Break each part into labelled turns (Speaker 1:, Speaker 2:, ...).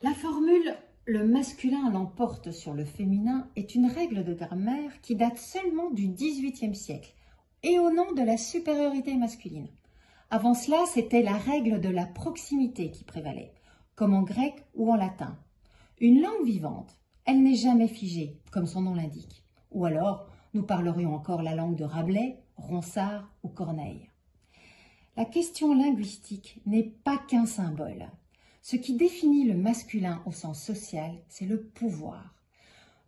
Speaker 1: La formule « le masculin l'emporte sur le féminin » est une règle de grammaire qui date seulement du XVIIIe siècle et au nom de la supériorité masculine. Avant cela, c'était la règle de la proximité qui prévalait, comme en grec ou en latin. Une langue vivante, elle n'est jamais figée, comme son nom l'indique. Ou alors, nous parlerions encore la langue de Rabelais, Ronsard ou Corneille. La question linguistique n'est pas qu'un symbole. Ce qui définit le masculin au sens social, c'est le pouvoir.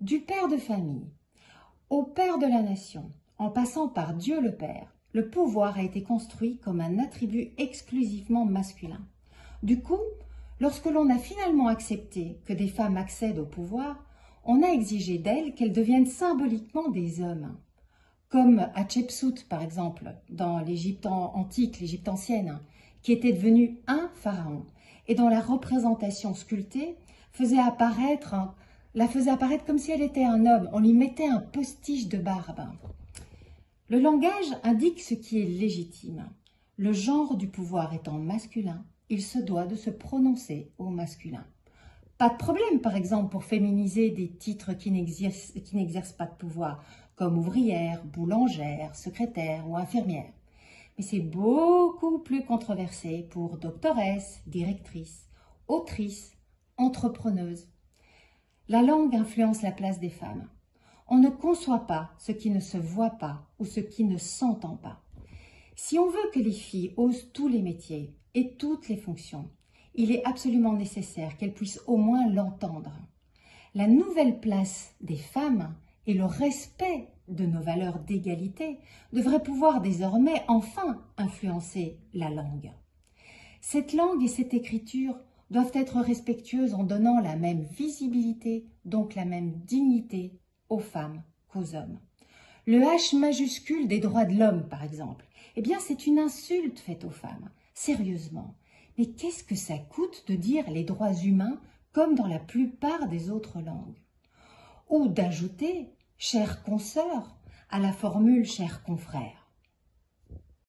Speaker 1: Du père de famille au père de la nation, en passant par Dieu le Père, le pouvoir a été construit comme un attribut exclusivement masculin. Du coup, lorsque l'on a finalement accepté que des femmes accèdent au pouvoir, on a exigé d'elles qu'elles deviennent symboliquement des hommes. Comme Hatshepsut, par exemple, dans l'Égypte antique, l'Égypte ancienne, qui était devenue un pharaon, et dont la représentation sculptée la faisait apparaître comme si elle était un homme. On lui mettait un postiche de barbe. Le langage indique ce qui est légitime. Le genre du pouvoir étant masculin, il se doit de se prononcer au masculin. Pas de problème, par exemple, pour féminiser des titres qui n'exercent pas de pouvoir, comme ouvrière, boulangère, secrétaire ou infirmière. Mais c'est beaucoup plus controversé pour doctoresse, directrice, autrice, entrepreneuse. La langue influence la place des femmes. On ne conçoit pas ce qui ne se voit pas ou ce qui ne s'entend pas. Si on veut que les filles osent tous les métiers et toutes les fonctions, il est absolument nécessaire qu'elles puissent au moins l'entendre. La nouvelle place des femmes et le respect de nos valeurs d'égalité devraient pouvoir désormais enfin influencer la langue. Cette langue et cette écriture doivent être respectueuses en donnant la même visibilité, donc la même dignité aux femmes qu'aux hommes. Le H majuscule des droits de l'homme, par exemple, eh bien c'est une insulte faite aux femmes, sérieusement. Mais qu'est-ce que ça coûte de dire les droits humains comme dans la plupart des autres langues? Ou d'ajouter « chère consoeur » à la formule « cher confrère ».